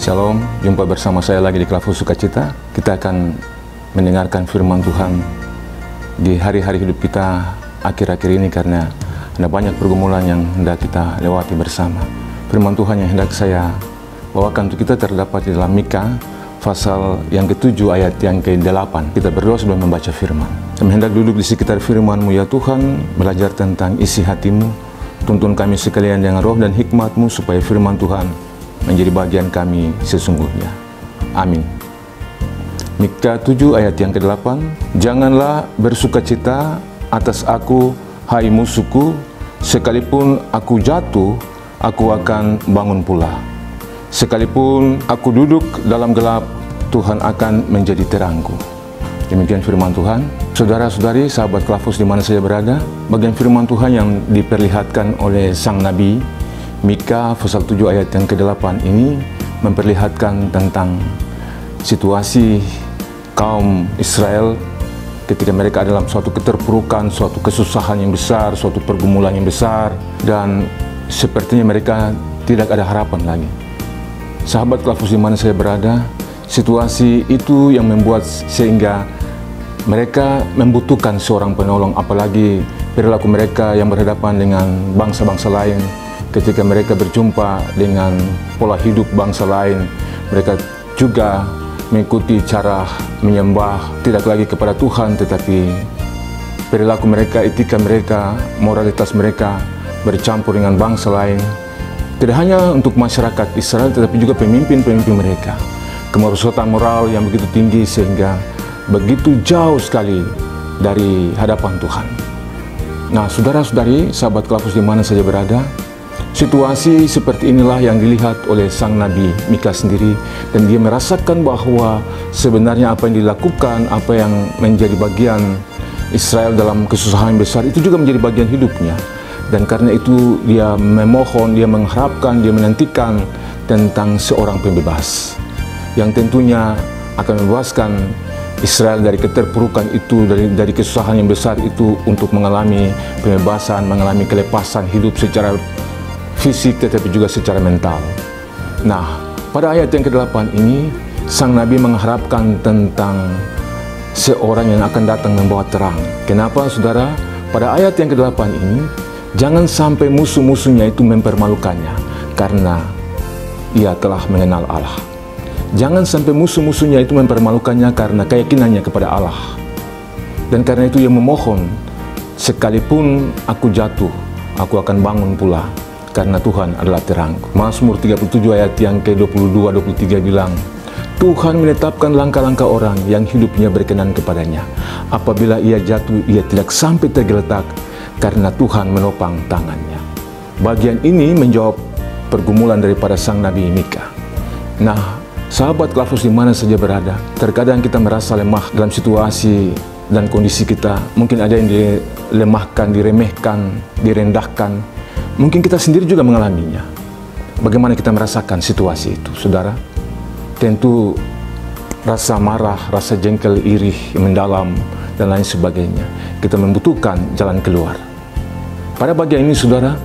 Shalom, jumpa bersama saya lagi di Klavus Sukacita. Kita akan mendengarkan firman Tuhan di hari-hari hidup kita akhir-akhir ini, karena ada banyak pergumulan yang hendak kita lewati bersama. Firman Tuhan yang hendak saya bawakan untuk kita terdapat di dalam Mika pasal yang ke-7 ayat yang ke-8. Kita berdoa sebelum membaca firman. Kami hendak duduk di sekitar firman-Mu ya Tuhan, belajar tentang isi hati-Mu. Tuntun kami sekalian dengan roh dan hikmat-Mu supaya firman Tuhan menjadi bagian kami sesungguhnya. Amin. Mika 7 ayat yang ke-8. Janganlah bersukacita atas aku, hai musuhku, sekalipun aku jatuh, aku akan bangun pula. Sekalipun aku duduk dalam gelap, Tuhan akan menjadi terangku. Demikian firman Tuhan. Saudara-saudari, sahabat Klavus di mana saya berada, bagian firman Tuhan yang diperlihatkan oleh sang Nabi Mika pasal 7 ayat yang ke-8 ini memperlihatkan tentang situasi kaum Israel ketika mereka dalam suatu keterpurukan, suatu kesusahan yang besar, suatu pergumulan yang besar, dan sepertinya mereka tidak ada harapan lagi. Sahabat Klavus di mana saya berada, situasi itu yang membuat sehingga mereka membutuhkan seorang penolong, apalagi perilaku mereka yang berhadapan dengan bangsa-bangsa lain. Ketika mereka berjumpa dengan pola hidup bangsa lain, mereka juga mengikuti cara menyembah tidak lagi kepada Tuhan, tetapi perilaku mereka, etika mereka, moralitas mereka bercampur dengan bangsa lain. Tidak hanya untuk masyarakat Israel, tetapi juga pemimpin-pemimpin mereka. Kemerosotan moral yang begitu tinggi sehingga begitu jauh sekali dari hadapan Tuhan. Nah, saudara-saudari, sahabat Klavus di mana saja berada, situasi seperti inilah yang dilihat oleh sang Nabi Mika sendiri, dan dia merasakan bahwa sebenarnya apa yang dilakukan, apa yang menjadi bagian Israel dalam kesusahan besar itu juga menjadi bagian hidupnya. Dan karena itu dia memohon, dia mengharapkan, dia menantikan tentang seorang pembebas yang tentunya akan membebaskan Israel dari keterpurukan itu, dari kesusahan yang besar itu, untuk mengalami pembebasan, mengalami kelepasan hidup secara fisik tetapi juga secara mental. Nah, pada ayat yang ke-8 ini, sang Nabi mengharapkan tentang seorang yang akan datang membawa terang. Kenapa, saudara? Pada ayat yang ke-8 ini, jangan sampai musuh-musuhnya itu mempermalukannya, karena ia telah mengenal Allah. Jangan sampai musuh-musuhnya itu mempermalukannya karena keyakinannya kepada Allah. Dan karena itu ia memohon, sekalipun aku jatuh, aku akan bangun pula, karena Tuhan adalah terangku. Mazmur 37 ayat yang ke-22-23 bilang, Tuhan menetapkan langkah-langkah orang yang hidupnya berkenan kepadanya. Apabila ia jatuh, ia tidak sampai tergeletak, karena Tuhan menopang tangannya. Bagian ini menjawab pergumulan daripada sang Nabi Mika. Nah, sahabat Klavus di mana saja berada, terkadang kita merasa lemah dalam situasi dan kondisi kita. Mungkin ada yang dilemahkan, diremehkan, direndahkan. Mungkin kita sendiri juga mengalaminya. Bagaimana kita merasakan situasi itu, saudara? Tentu rasa marah, rasa jengkel, iri mendalam, dan lain sebagainya. Kita membutuhkan jalan keluar. Pada bagian ini, saudara,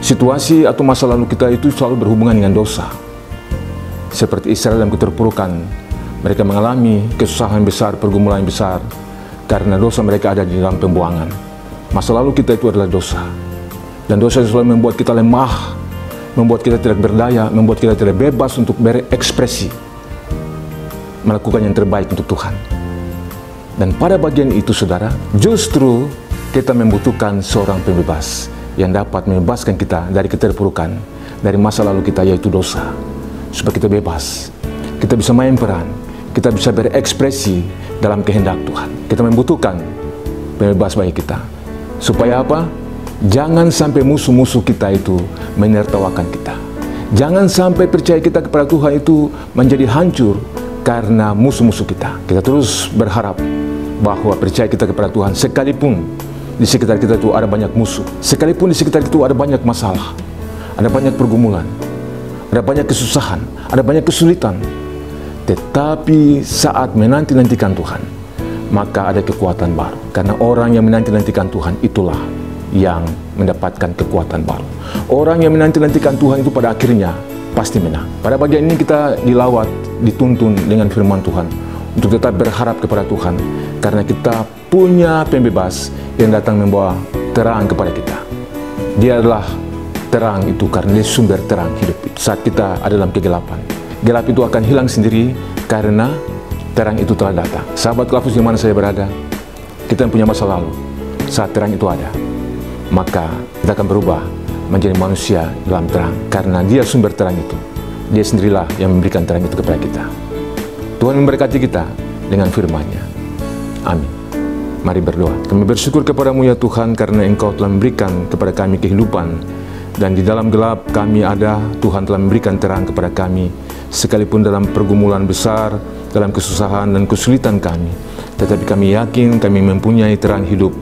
situasi atau masa lalu kita itu selalu berhubungan dengan dosa. Seperti Israel dalam keterpurukan, mereka mengalami kesusahan besar, pergumulan besar, karena dosa mereka ada di dalam pembuangan. Masa lalu kita itu adalah dosa. Dan dosa selalu membuat kita lemah, membuat kita tidak berdaya, membuat kita tidak bebas untuk berekspresi, melakukan yang terbaik untuk Tuhan. Dan pada bagian itu, saudara, justru kita membutuhkan seorang pembebas yang dapat membebaskan kita dari keterpurukan, dari masa lalu kita, yaitu dosa. Supaya kita bebas, kita bisa main peran, kita bisa berekspresi dalam kehendak Tuhan. Kita membutuhkan pembebas bagi kita. Supaya apa? Jangan sampai musuh-musuh kita itu menertawakan kita. Jangan sampai percaya kita kepada Tuhan itu menjadi hancur karena musuh-musuh kita. Kita terus berharap bahwa percaya kita kepada Tuhan, sekalipun di sekitar kita itu ada banyak musuh, sekalipun di sekitar itu ada banyak masalah, ada banyak pergumulan, ada banyak kesusahan, ada banyak kesulitan, tetapi saat menanti-nantikan Tuhan, maka ada kekuatan baru. Karena orang yang menanti-nantikan Tuhan itulah yang mendapatkan kekuatan baru. Orang yang menanti-nantikan Tuhan itu pada akhirnya pasti menang. Pada bagian ini kita dilawat, dituntun dengan firman Tuhan untuk tetap berharap kepada Tuhan, karena kita punya pembebas yang datang membawa terang kepada kita. Dia adalah terang itu karena dia sumber terang hidup. Saat kita ada dalam kegelapan, gelap itu akan hilang sendiri karena terang itu telah datang. Sahabat Klafus di mana saya berada, kita yang punya masa lalu, saat terang itu ada, maka kita akan berubah menjadi manusia dalam terang, karena dia sumber terang itu. Dia sendirilah yang memberikan terang itu kepada kita. Tuhan memberkati kita dengan firman-Nya. Amin. Mari berdoa. Kami bersyukur kepadamu ya Tuhan, karena Engkau telah memberikan kepada kami kehidupan, dan di dalam gelap kami ada, Tuhan telah memberikan terang kepada kami. Sekalipun dalam pergumulan besar, dalam kesusahan dan kesulitan kami, tetapi kami yakin kami mempunyai terang hidup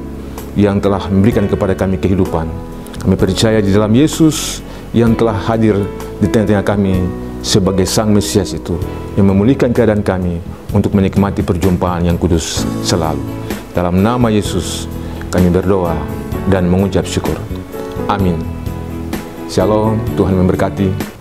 yang telah memberikan kepada kami kehidupan. Kami percaya di dalam Yesus yang telah hadir di tengah-tengah kami sebagai Sang Mesias itu, yang memulihkan keadaan kami untuk menikmati perjumpaan yang kudus selalu. Dalam nama Yesus kami berdoa dan mengucap syukur. Amin. Shalom, Tuhan memberkati.